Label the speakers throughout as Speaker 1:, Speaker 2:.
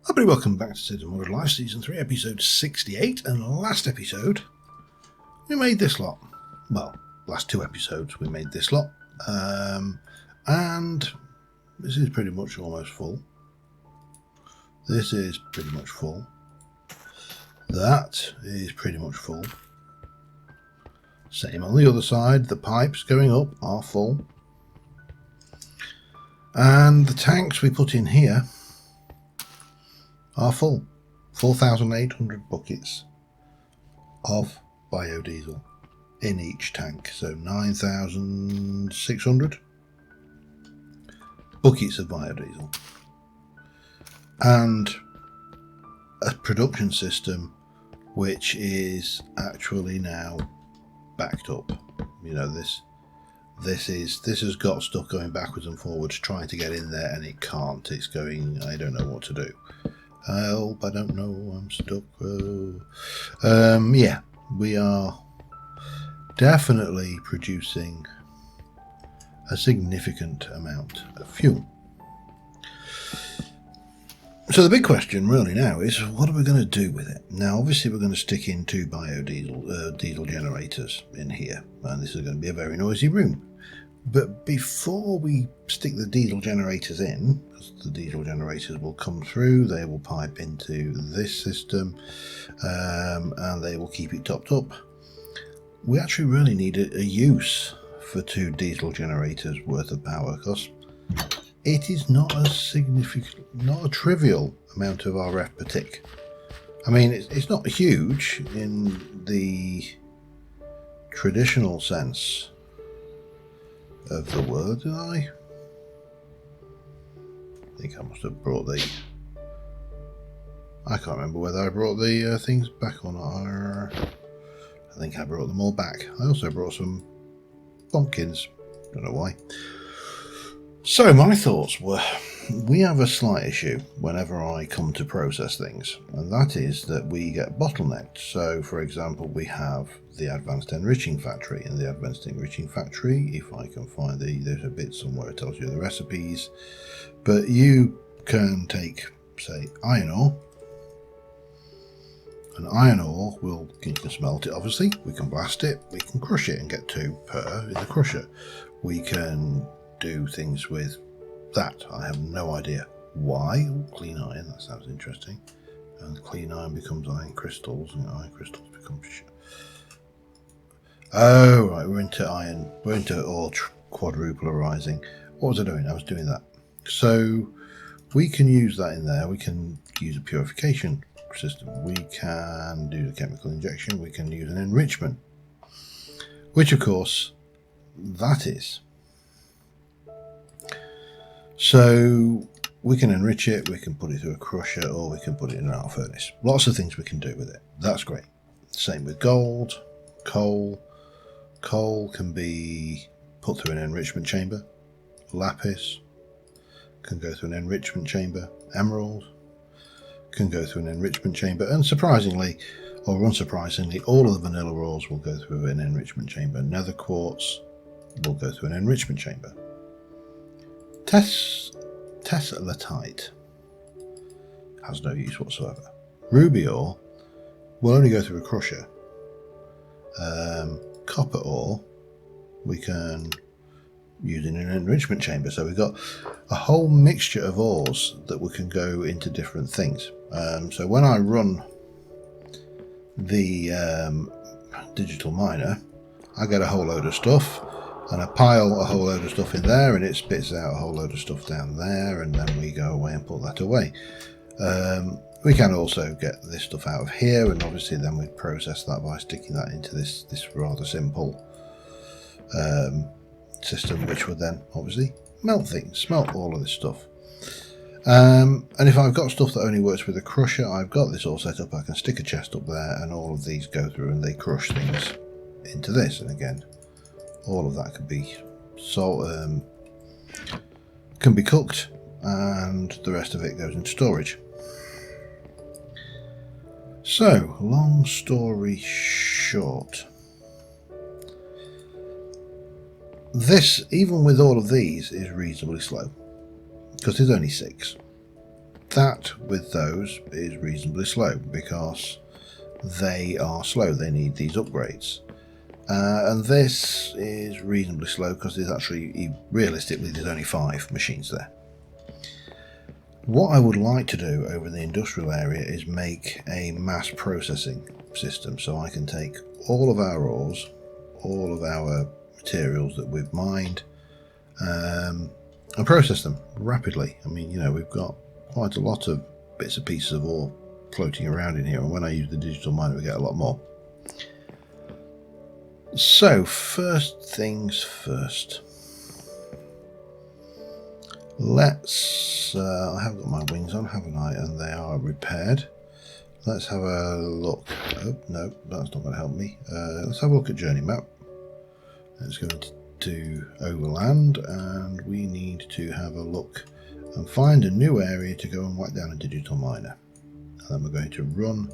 Speaker 1: Everybody, welcome back to Cids and Modern Life, Season 3, Episode 68, and last episode, we made this lot. Well, last two episodes, we made this lot. And this is pretty much almost full. This is pretty much full. That is pretty much full. Same on the other side, the pipes going up are full. And the tanks we put in here are full. 4,800 buckets of biodiesel in each tank. So 9,600 buckets of biodiesel. And a production system which is actually now backed up. You know, this has got stuff going backwards and forwards trying to get in there, and it can't. It's going, I don't know what to do. Help, I don't know, I'm stuck. Yeah, we are definitely producing a significant amount of fuel. So the big question really now is, what are we going to do with it? Now, obviously, we're going to stick in two biodiesel diesel generators in here, and this is going to be a very noisy room. But before we stick the diesel generators in, because the diesel generators will come through, they will pipe into this system, and they will keep it topped up. We actually really need a use for two diesel generators worth of power, because it is not a significant, not a trivial amount of RF per tick. I mean, it's not huge in the traditional sense of the word, did I? Think I must have brought the... I can't remember whether I brought the things back or not. I think I brought them all back. I also brought some pumpkins. Don't know why. So my thoughts were, we have a slight issue whenever I come to process things, and that is that we get bottlenecked. So, for example, we have the Advanced Enriching Factory. In the Advanced Enriching Factory, if I can find there's a bit somewhere it tells you the recipes, but you can take, say, iron ore, and iron ore, you can smelt it, obviously, we can blast it, we can crush it and get 2 per in the crusher. We can do things with that. I have no idea why. Ooh, clean iron, that sounds interesting. And clean iron becomes iron crystals, and iron crystals become oh right, we're into iron, we're into ore quadruple arising. What was I doing? I was doing that. So we can use that in there. We can use a purification system, we can do the chemical injection, we can use an enrichment, which of course that is. So we can enrich it, we can put it through a crusher, or we can put it in an arc furnace. Lots of things we can do with it. That's great. Same with gold, coal. Coal can be put through an enrichment chamber. Lapis can go through an enrichment chamber. Emerald can go through an enrichment chamber. And surprisingly, or unsurprisingly, all of the vanilla ores will go through an enrichment chamber. Nether quartz will go through an enrichment chamber. Teslatite has no use whatsoever. Ruby ore will only go through a crusher. Copper ore we can use in an enrichment chamber. So we've got a whole mixture of ores that we can go into different things. So when I run the digital miner, I get a whole load of stuff, and I pile a whole load of stuff in there, and it spits out a whole load of stuff down there, and then we go away and put that away. We can also get this stuff out of here, and obviously then we process that by sticking that into this rather simple system, which would then obviously smelt all of this stuff. And if I've got stuff that only works with a crusher, I've got this all set up. I can stick a chest up there, and all of these go through and they crush things into this. And again, all of that can be can be cooked, and the rest of it goes into storage. So, long story short, this, even with all of these, is reasonably slow, because there's only 6. that with those is reasonably slow because they are slow. They need these upgrades. And this is reasonably slow because there's actually, realistically, there's only 5 machines there. What I would like to do over the industrial area is make a mass processing system, so I can take all of our ores, all of our materials that we've mined, and process them rapidly. I mean, you know, we've got quite a lot of bits and pieces of ore floating around in here, and when I use the digital miner we get a lot more. So first things first, let's I have got my wings on, haven't I, and they are repaired. Let's have a look. Oh no, that's not going to help me. Let's have a look at journey map. Let's go into overland, and we need to have a look and find a new area to go and whack down a digital miner. And then we're going to run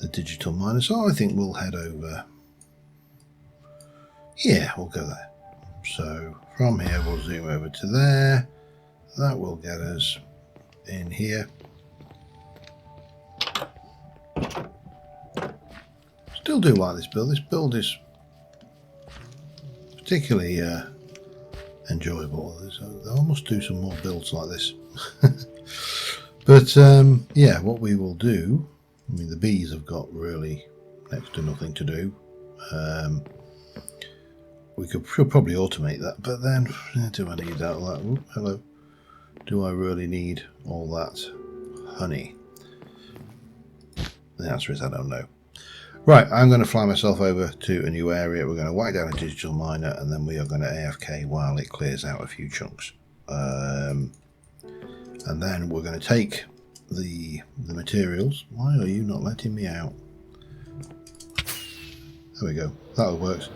Speaker 1: the digital miner, so I think we'll head over. Yeah, we'll go there. So from here we'll zoom over to there. That will get us in here. Still do like this build. This build is particularly enjoyable. I must do some more builds like this. But yeah, what we will do, I mean, the bees have got really next to nothing to do. We should probably automate that, but then do I need all that? Ooh, hello. Do I really need all that honey? The answer is I don't know. Right, I'm going to fly myself over to a new area. We're going to whack down a digital miner, and then we are going to AFK while it clears out a few chunks. And then we're going to take the materials. Why are you not letting me out? There we go. That works.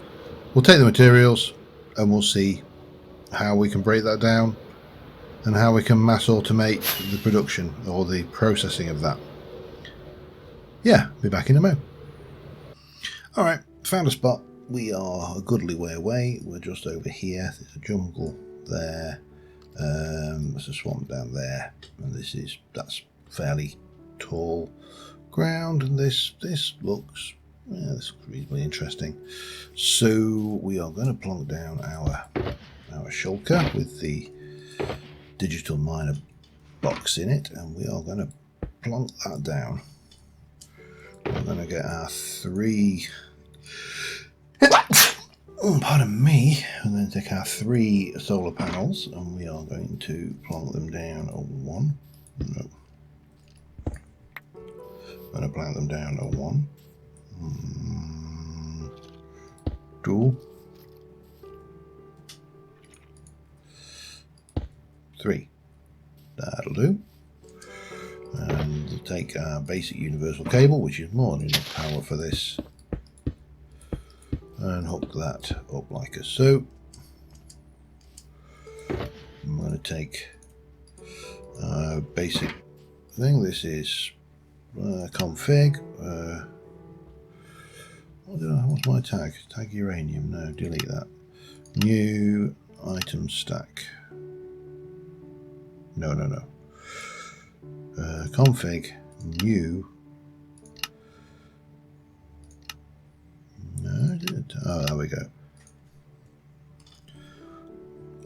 Speaker 1: We'll take the materials and we'll see how we can break that down and how we can mass automate the production or the processing of that. Yeah, be back in a mo. Alright, found a spot. We are a goodly way away. We're just over here. There's a jungle there. There's a swamp down there. And that's fairly tall ground. And this looks... yeah, this looks reasonably interesting. So we are going to plonk down our shulker with the digital miner box in it, and we are going to plonk that down. We're going to get our 3... oh, pardon me. We're going to take our 3 solar panels, and we are going to plonk them down a 1. No. I'm going to plonk them down a 1. 2, 3. That'll do. And we'll take our basic universal cable, which is more than enough power for this, and hook that up like so. I'm going to take a basic thing. This is config. What's my tag? Tag uranium. No, delete that. New item stack. No. Config new. No, I didn't. Oh, there we go.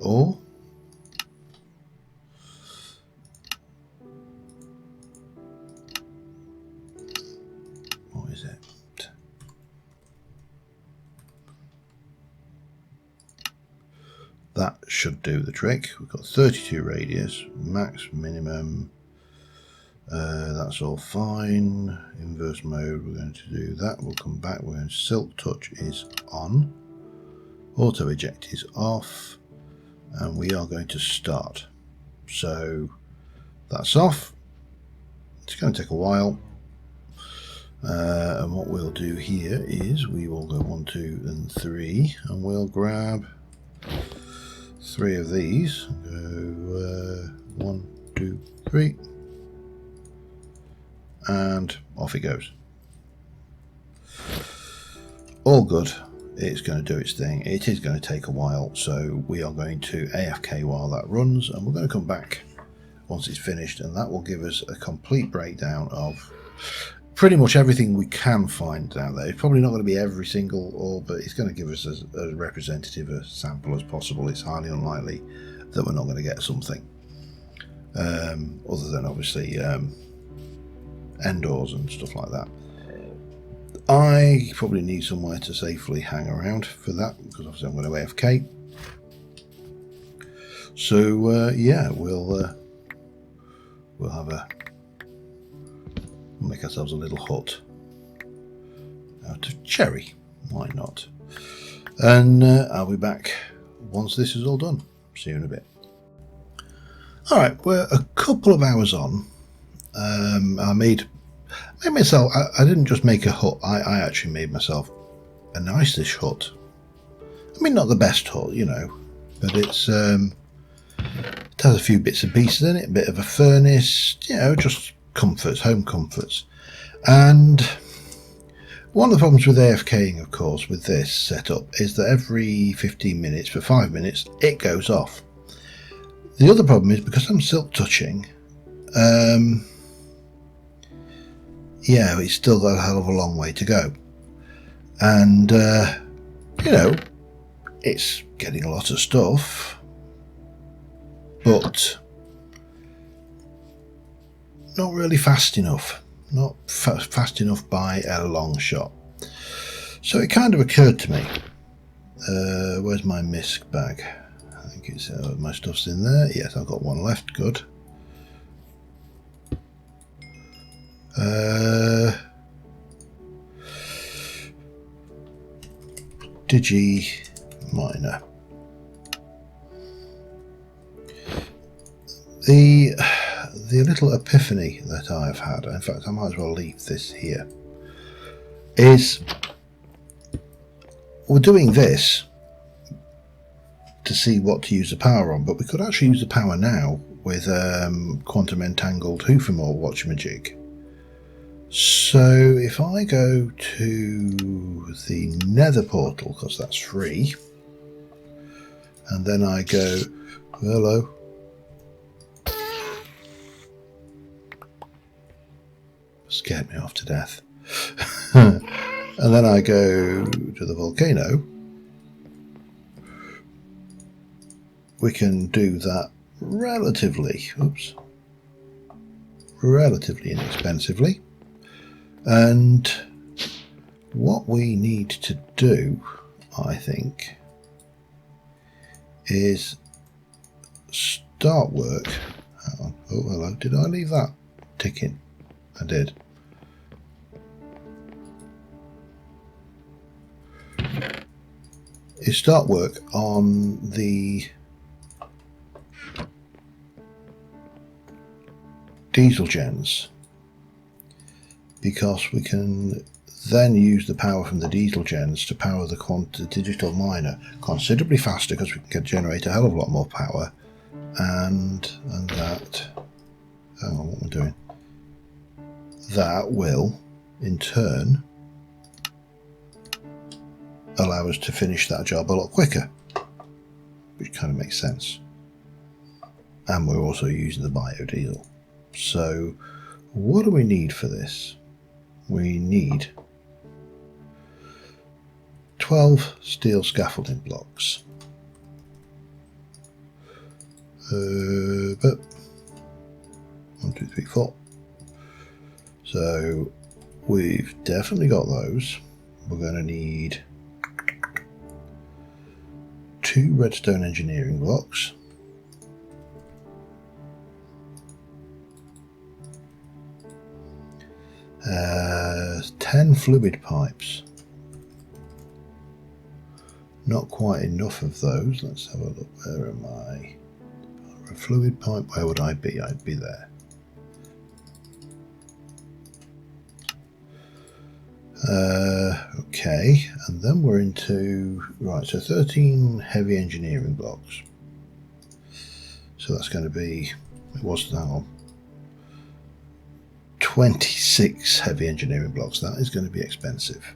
Speaker 1: Or what is it? That should do the trick. We've got 32 radius, max, minimum. That's all fine. Inverse mode, we're going to do that. We'll come back. We're going to silk touch is on. Auto eject is off. And we are going to start. So that's off. It's going to take a while. And what we'll do here is we will go 1, 2, and 3, and we'll grab 3 of these. Go 1, 2, 3, and off it goes. All good. It's going to do its thing. It is going to take a while, so we are going to AFK while that runs, and we're going to come back once it's finished, and that will give us a complete breakdown of pretty much everything we can find out there. It's probably not going to be every single ore, but it's going to give us as representative a sample as possible. It's highly unlikely that we're not going to get something, other than obviously end ores and stuff like that. I probably need somewhere to safely hang around for that, because obviously I'm going to AFK. So yeah, we'll make ourselves a little hut out of cherry. Why not? And I'll be back once this is all done. See you in a bit. All right, we're a couple of hours on. I made myself. I didn't just make a hut. I actually made myself a nice-ish hut. I mean, not the best hut, you know, but it's it has a few bits and pieces in it. A bit of a furnace, you know, just comforts, home comforts. And one of the problems with AFKing, of course, with this setup is that every 15 minutes, for 5 minutes, it goes off. The other problem is, because I'm silk touching, yeah, it's still got a hell of a long way to go. And, you know, it's getting a lot of stuff, but not really fast enough. Not fast enough by a long shot. So it kind of occurred to me, where's my misc bag? I think it's my stuff's in there. Yes, I've got one left. Good. Digi Miner. The little epiphany that I've had, in fact I might as well leave this here, is we're doing this to see what to use the power on, but we could actually use the power now with quantum entangled Hoofamore watchmajig. So if I go to the nether portal, because that's free, and then I go, hello, scared me off to death. And then I go to the volcano. We can do that relatively inexpensively. And what we need to do, I think, is start work. Hang on. Oh, hello. Did I leave that ticking? I did. Is start work on the diesel gens, because we can then use the power from the diesel gens to power the digital miner considerably faster, because we can generate a hell of a lot more power, and that, hang on, what am I doing? That will in turn allow us to finish that job a lot quicker, which kind of makes sense. And we're also using the biodiesel. So what do we need for this? We need 12 steel scaffolding blocks. But 1, 2, 3, 4. So we've definitely got those. We're going to need 2 redstone engineering blocks, 10 fluid pipes. Not quite enough of those. Let's have a look. Where am I? A fluid pipe, where would I be? I'd be there. Okay, and then we're into, right, so 13 heavy engineering blocks. So that's going to be, it was now 26 heavy engineering blocks. That is going to be expensive.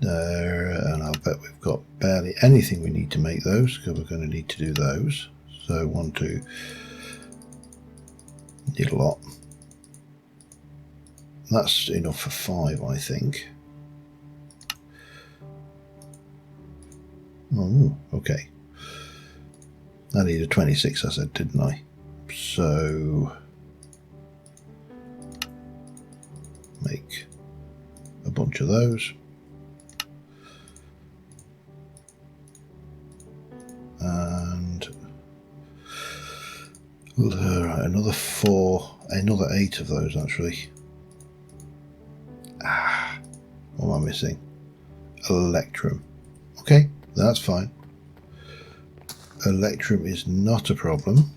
Speaker 1: And I'll bet we've got barely anything we need to make those, because we're going to need to do those. So 1, 2, need a lot. That's enough for 5, I think. Oh, okay. I needed 26, I said, didn't I? So make a bunch of those. And right, another 4, another 8 of those actually. What am I missing? Electrum. Okay, that's fine. Electrum is not a problem.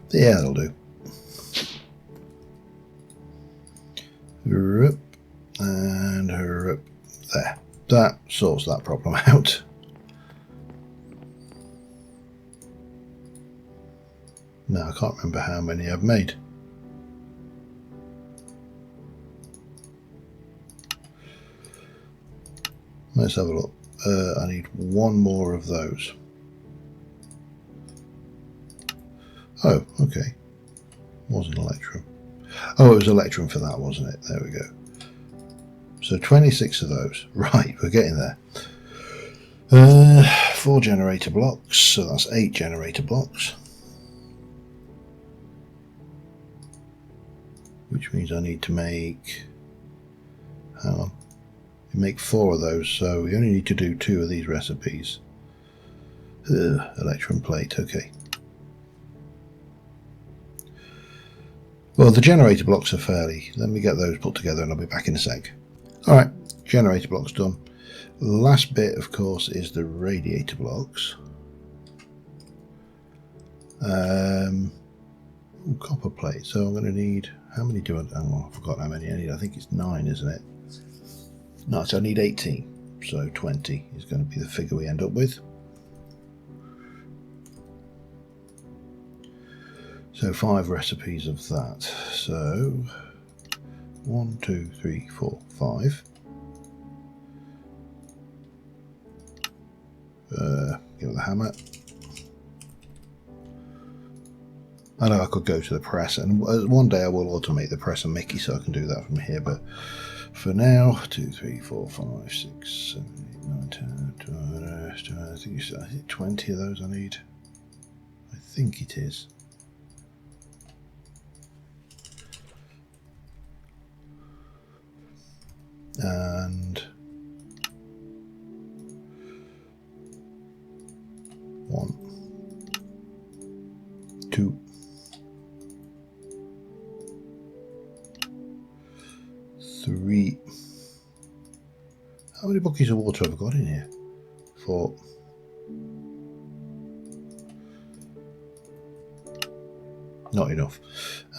Speaker 1: Yeah, that'll do. And there. That sorts that problem out. Now I can't remember how many I've made. Let's have a look. I need 1 more of those. Oh, okay. Wasn't Electrum. Oh, it was Electrum for that, wasn't it? There we go. So 26 of those. Right, we're getting there. 4 generator blocks, so that's 8 generator blocks. Which means I need to make... Hang on. We make 4 of those, so we only need to do 2 of these recipes. Electrum plate, okay. Well, the generator blocks are fairly... Let me get those put together and I'll be back in a sec. Alright, generator blocks done. Last bit, of course, is the radiator blocks. Copper plate, so I'm going to need... How many do I... Oh, I forgot how many I need. I think it's 9, isn't it? No, so I need 18. So 20 is going to be the figure we end up with. So 5 recipes of that. So 1, 2, 3, 4, 5. Give it the hammer. I know I could go to the press, and one day I will automate the press and Mickey, so I can do that from here. But for now, 2, 3, 4, 5, 6, 7, 8, 9, 10, 12, I think it's 20 of those I need. I think it is. And 1, 2, 3. How many buckets of water have I got in here? 4. Not enough.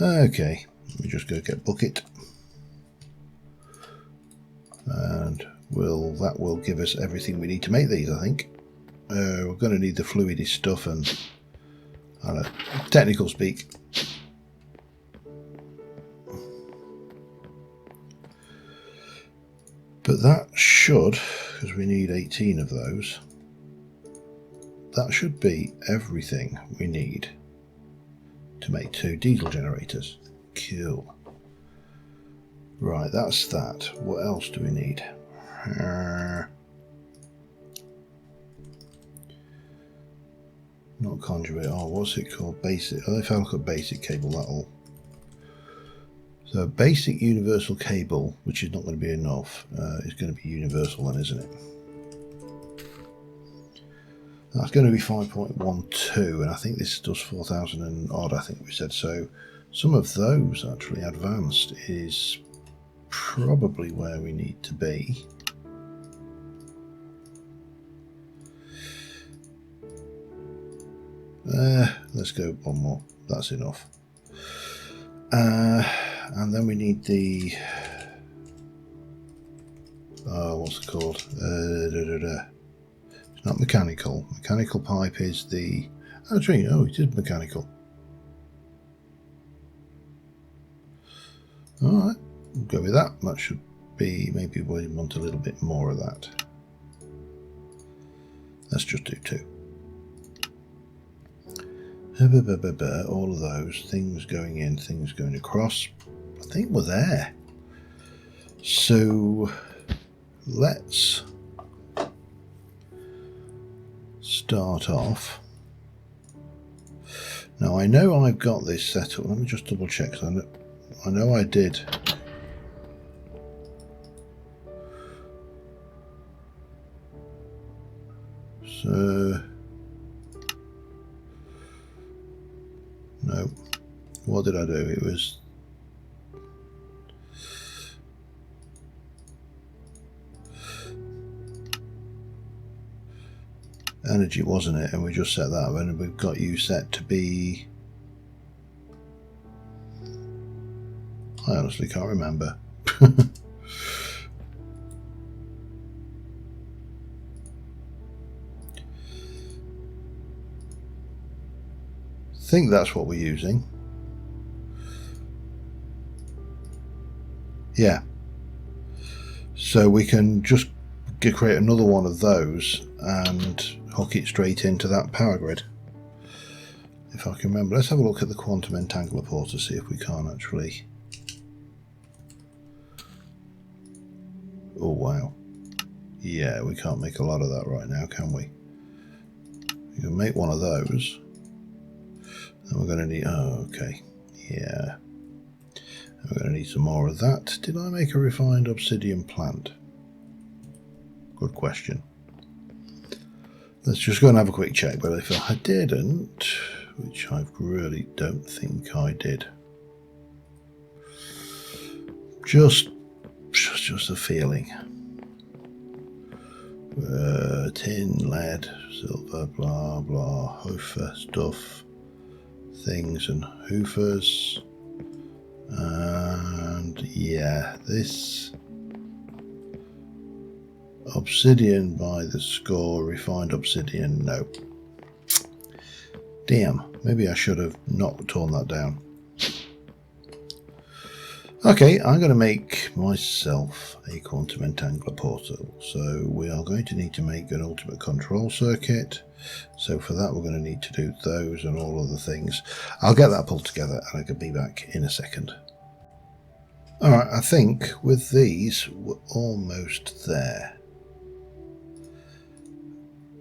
Speaker 1: Okay, let me just go get bucket. And that will give us everything we need to make these, I think. We're going to need the fluidy stuff and I don't know, technical speak. But that should, because we need 18 of those, that should be everything we need to make 2 diesel generators. Cool. Right, that's that. What else do we need? Not conduit. Oh, what's it called? Basic. Oh, if I look at basic cable, that'll... So basic universal cable, which is not going to be enough, is going to be universal then, isn't it? That's going to be 5.12, and I think this does 4,000 and odd, I think we said. So some of those actually advanced is probably where we need to be. Let's go 1 more. That's enough. And then we need the what's it called? It's not mechanical. Mechanical pipe is the... Actually, no, it is mechanical. Alright, we'll go with that. That should be, maybe we want a little bit more of that. Let's just do 2. All of those things going in, things going across. I think we're there. So let's start off. Now I know I've got this set up. Let me just double check. I know I did. So no, what did I do? It was energy, wasn't it? And we just set that up, and we've got you set to be, I honestly can't remember. I think that's what we're using. Yeah. So we can just create another one of those and hook it straight into that power grid. If I can remember. Let's have a look at the quantum entangler port to see if we can't actually. Oh wow. Yeah, we can't make a lot of that right now, can we? You can make one of those. And we're going to need, oh, okay, yeah. And we're going to need some more of that. Did I make a refined obsidian plant? Good question. Let's just go and have a quick check, but if I didn't, which I really don't think I did. Just a feeling. Tin, lead, silver, blah, blah, hoofer stuff. Things and hoofers, and yeah, this obsidian by the score, refined obsidian, no. Damn, maybe I should have not torn that down. Okay, I'm going to make myself a quantum entangler portal, so we are going to need to make an ultimate control circuit. So for that we're going to need to do those and all other things. I'll get that pulled together and I can be back in a second. Alright, I think with these we're almost there.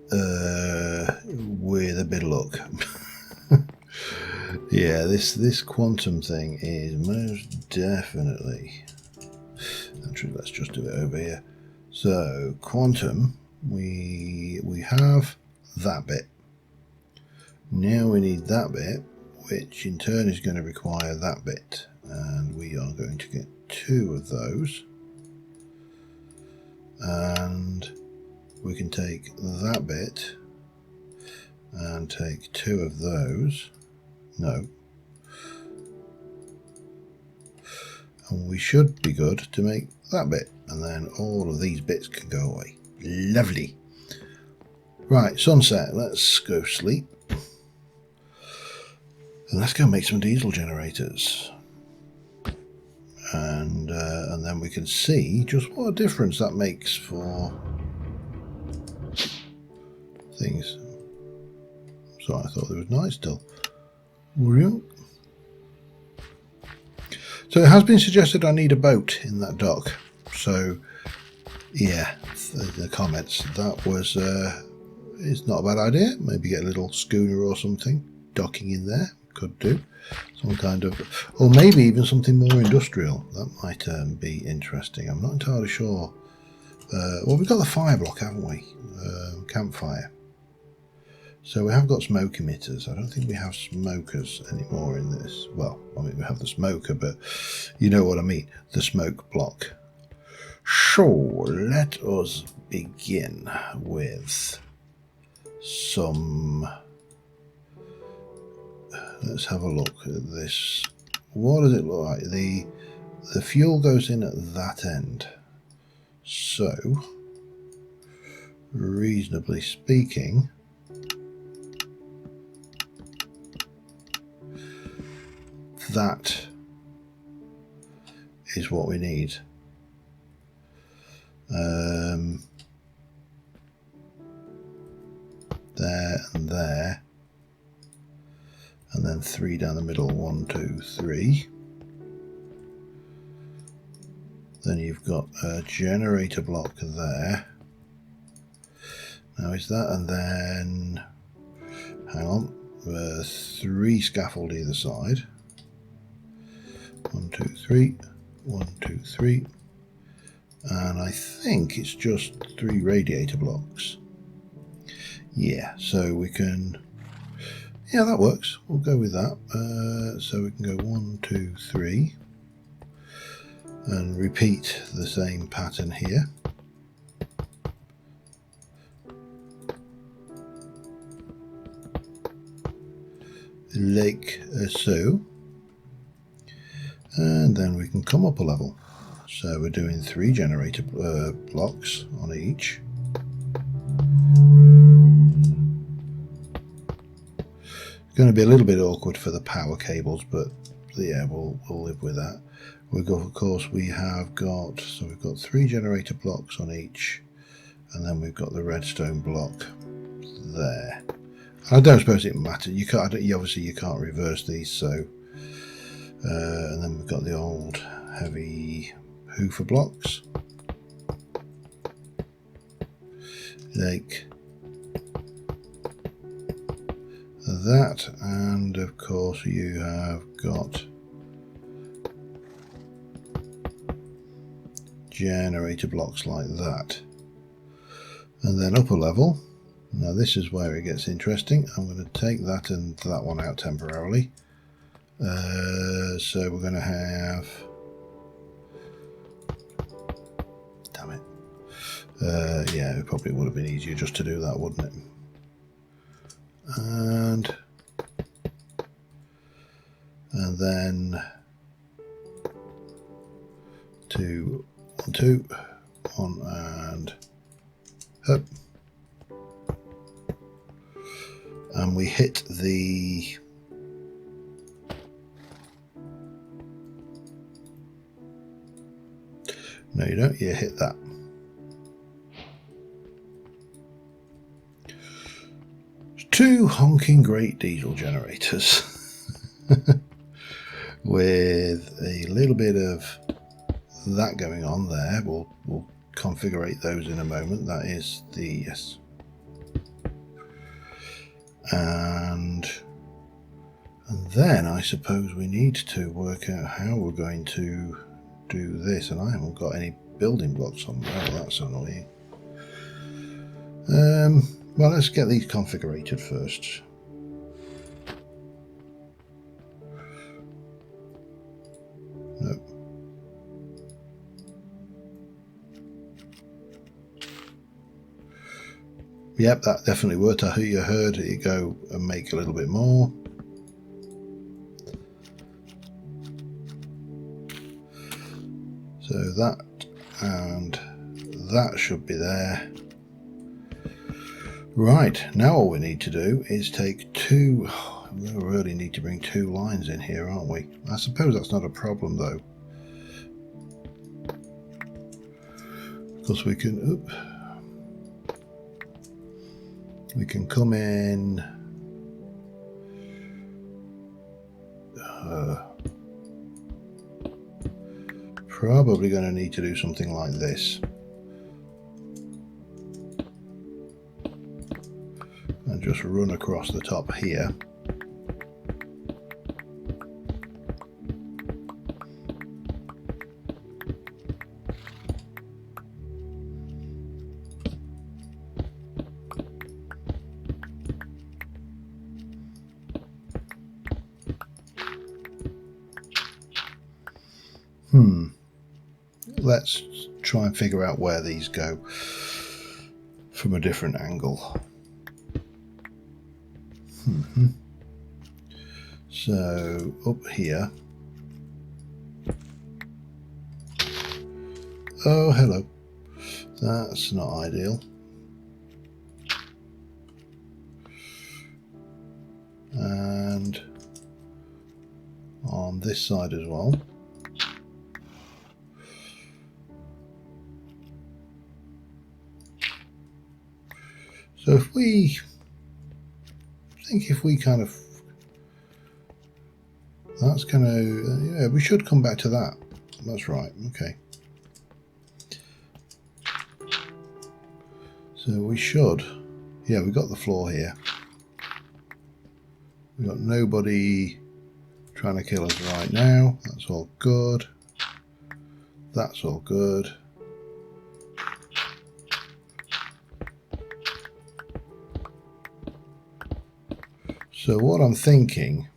Speaker 1: With a bit of luck. Yeah, this quantum thing is most definitely. Actually, let's just do it over here. So quantum, we have that bit. Now we need that bit, which in turn is going to require that bit, and we are going to get 2 of those, and we can take that bit and take 2 of those. No, and we should be good to make that bit, and then all of these bits can go away. Lovely. Right, sunset, let's go sleep. And let's go make some diesel generators. And then we can see just what a difference that makes for things. So I thought it was nice still. So it has been suggested I need a boat in that dock. So yeah, the comments, that was it's not a bad idea. Maybe get a little schooner or something docking in there. Could do some kind of, or maybe even something more industrial. That might be interesting. I'm not entirely sure. Well, we've got the fire block, haven't we? Campfire. So we have got smoke emitters. I don't think we have smokers anymore in this. Well, I mean, we have the smoker, but you know what I mean. The smoke block. So let us begin with some. Let's have a look at this. What does it look like? The fuel goes in at that end. So, reasonably speaking, that is what we need. There and there, and then 3 down the middle. 1, 2, 3. Then you've got a generator block there. Now is that, and then hang on, 3 scaffold either side. 1, 2, 3. 1, 2, 3. And I think it's just 3 radiator blocks. Yeah, so we can, yeah, that works. We'll go with that. So we can go 1, 2, 3 and repeat the same pattern here. Like so. And then we can come up a level. So we're doing 3 generator blocks on each. It's going to be a little bit awkward for the power cables, but yeah, we'll live with that. We've got, of course, we have got, so we've got 3 generator blocks on each, and then we've got the redstone block there. I don't suppose it matters. You can't, obviously you can't reverse these, so and then we've got the old heavy hoofer blocks, like that, and of course you have got generator blocks like that. And then upper level, now this is where it gets interesting. I'm going to take that and that one out temporarily. So we're going to have, damn it, yeah, it probably would have been easier just to do that, wouldn't it? And then 2, 1, 2, 1, and up, and we hit the no, you don't. You hit that. Two honking great diesel generators with a little bit of that going on there. We'll configure those in a moment. That is the yes, and then I suppose we need to work out how we're going to do this, and I haven't got any building blocks on there. Oh, that's annoying. Well, let's get these configured first. Nope. Yep, that definitely worked. I heard you heard it go and make a little bit more. So that and that should be there. Right, now all we need to do is take 2, we really need to bring 2 lines in here, aren't we? I suppose that's not a problem though, because we can come in probably going to need to do something like this. And just run across the top here. Let's try and figure out where these go from a different angle. So up here. Oh, hello. That's not ideal. And on this side as well. So if we kind of, that's going to, yeah, we should come back to that. That's right. Okay. So we should, yeah, we got the floor here. We got nobody trying to kill us right now. That's all good. That's all good. So what I'm thinking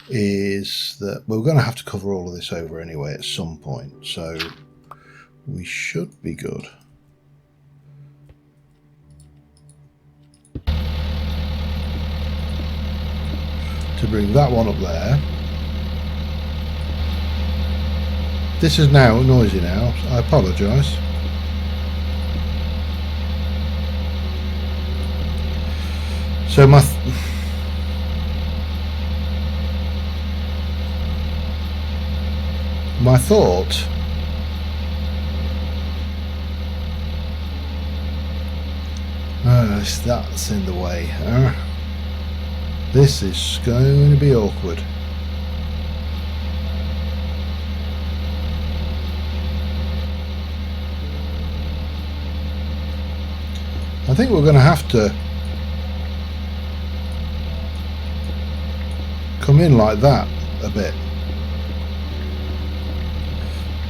Speaker 1: is that we're going to have to cover all of this over anyway at some point, so we should be good. To bring that one up there. This is now noisy now, I apologise. So my thought that's in the way. This is going to be awkward. I think we're going to have to come in like that a bit.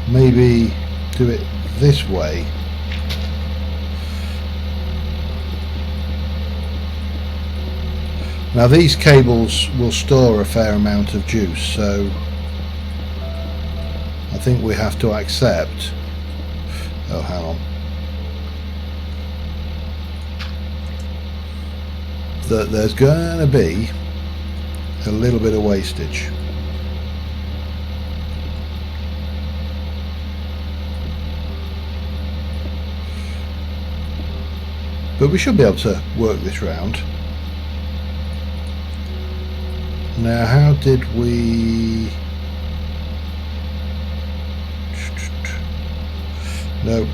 Speaker 1: Maybe do it this way. Now these cables will store a fair amount of juice, so I think we have to accept. Oh, hang on. That there's going to be a little bit of wastage. But we should be able to work this round. Now, how did we... No.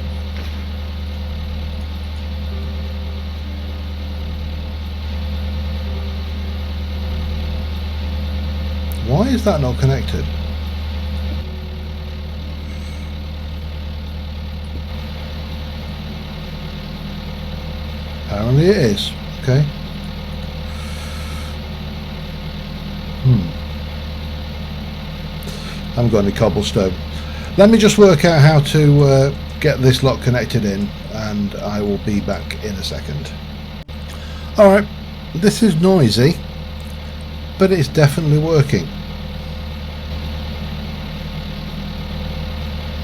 Speaker 1: Why is that not connected? Apparently it is. Okay. I haven't got any cobblestone. Let me just work out how to get this lot connected in, and I will be back in a second. Alright, this is noisy, but it's definitely working.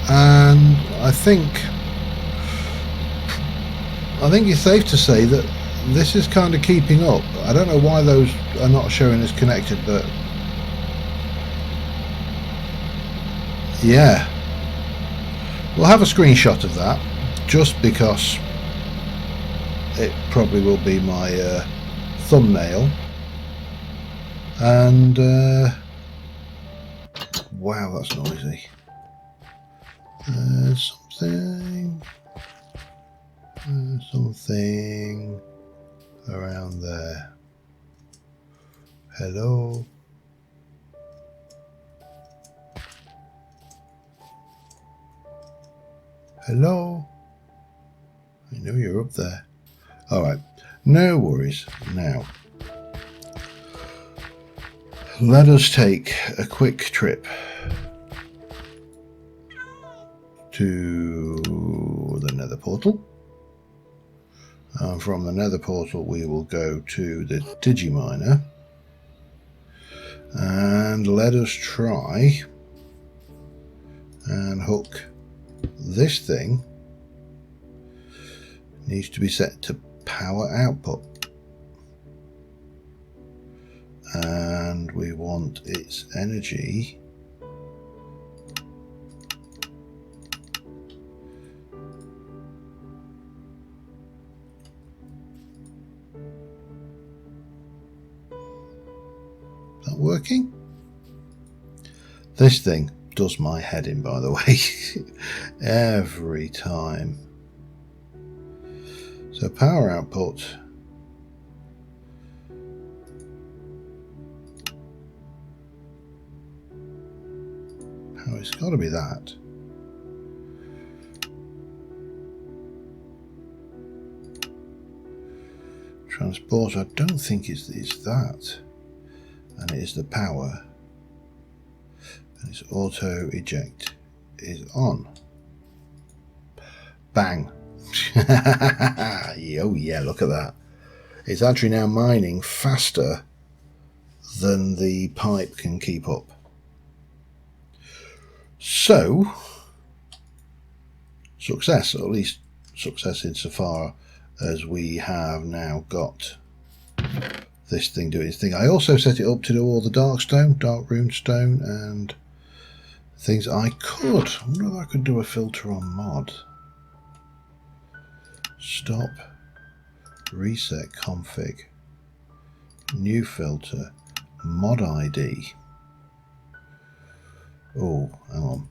Speaker 1: And I think it's safe to say that this is kind of keeping up. I don't know why those are not showing as connected, but yeah, we'll have a screenshot of that just because it probably will be my thumbnail. And wow, that's noisy. Something around there. Hello. Hello. I know you're up there. Alright, no worries. Now, let us take a quick trip to the Nether portal. From the Nether portal we will go to the Digi Miner, and let us try and hook this thing. Needs to be set to power output, and we want its energy working. This thing does my head in, by the way, every time. So power output. Oh, it's got to be that. Transport, I don't think it's that. And it is the power. And its auto eject is on. Bang. Oh yeah, look at that. It's actually now mining faster than the pipe can keep up. So, success, or at least success insofar as we have now got this thing doing its thing. I also set it up to do all the dark rune stone and things. I wonder if I could do a filter on mod. Stop, reset config, new filter, mod ID. Oh, hang on.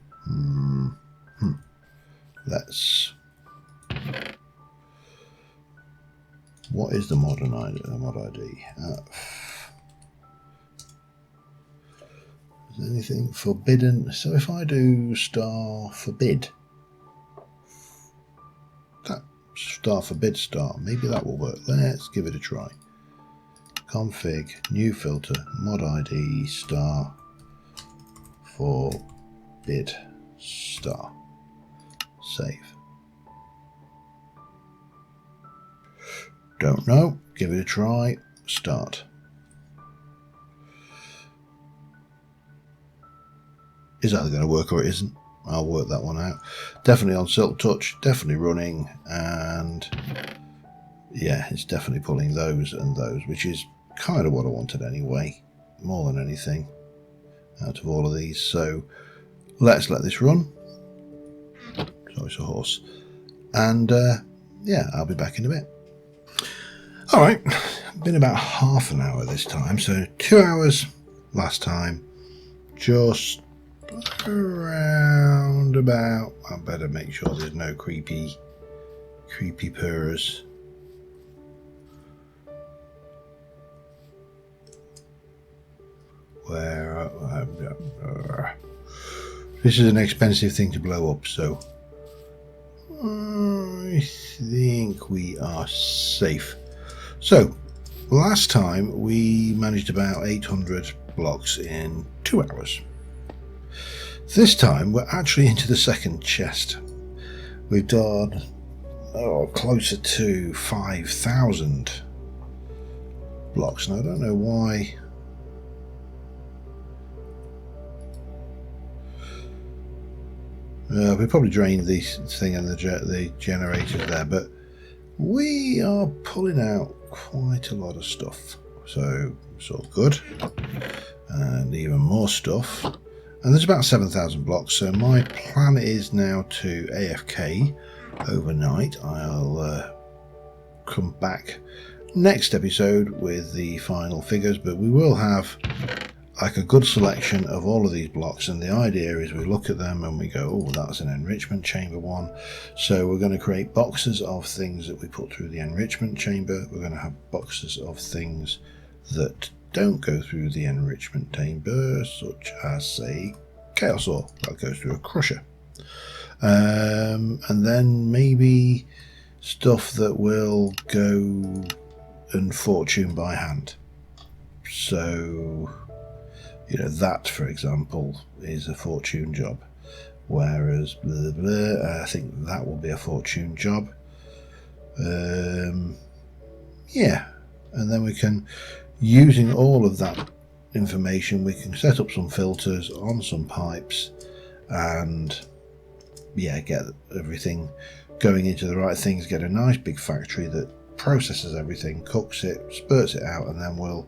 Speaker 1: Let's. What is the mod ID? Is there anything forbidden? So if I do star forbid, that star forbid star, maybe that will work. Let's give it a try. Config, new filter, mod ID, star forbid star. Save. Don't know. Give it a try. Start. Is that going to work or it isn't? I'll work that one out. Definitely on Silk Touch. Definitely running. And yeah, it's definitely pulling those and those, which is kind of what I wanted anyway. More than anything out of all of these. So let's let this run. Sorry, it's a horse. And yeah, I'll be back in a bit. Alright, been about half an hour this time, so 2 hours last time, just around about. I better make sure there's no creepy purrs. This is an expensive thing to blow up, so I think we are safe. So, last time we managed about 800 blocks in 2 hours. This time we're actually into the second chest. We've done closer to 5,000 blocks, and I don't know why. We probably drained this thing and the generator there, but we are pulling out quite a lot of stuff, so it's all good. And even more stuff, and there's about 7,000 blocks. So my plan is now to AFK overnight. I'll come back next episode with the final figures, but we will have like a good selection of all of these blocks, and the idea is we look at them and we go, oh, that's an enrichment chamber one, so we're going to create boxes of things that we put through the enrichment chamber. We're going to have boxes of things that don't go through the enrichment chamber, such as, say, chaos ore that goes through a crusher, and then maybe stuff that will go and fortune by hand. So you know, that, for example, is a fortune job, whereas blah, blah, I think that will be a fortune job. Yeah, and then we can, using all of that information, we can set up some filters on some pipes and yeah, get everything going into the right things, get a nice big factory that processes everything, cooks it, spurts it out, and then we'll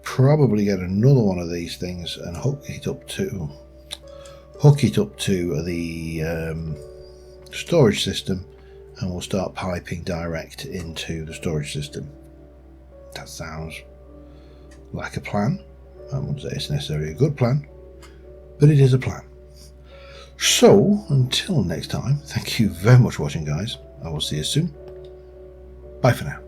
Speaker 1: probably get another one of these things and hook it up to the storage system, and we'll start piping direct into the storage system. That sounds like a plan. I wouldn't say it's necessarily a good plan, but it is a plan. So, until next time, thank you very much for watching, guys. I will see you soon. Bye for now.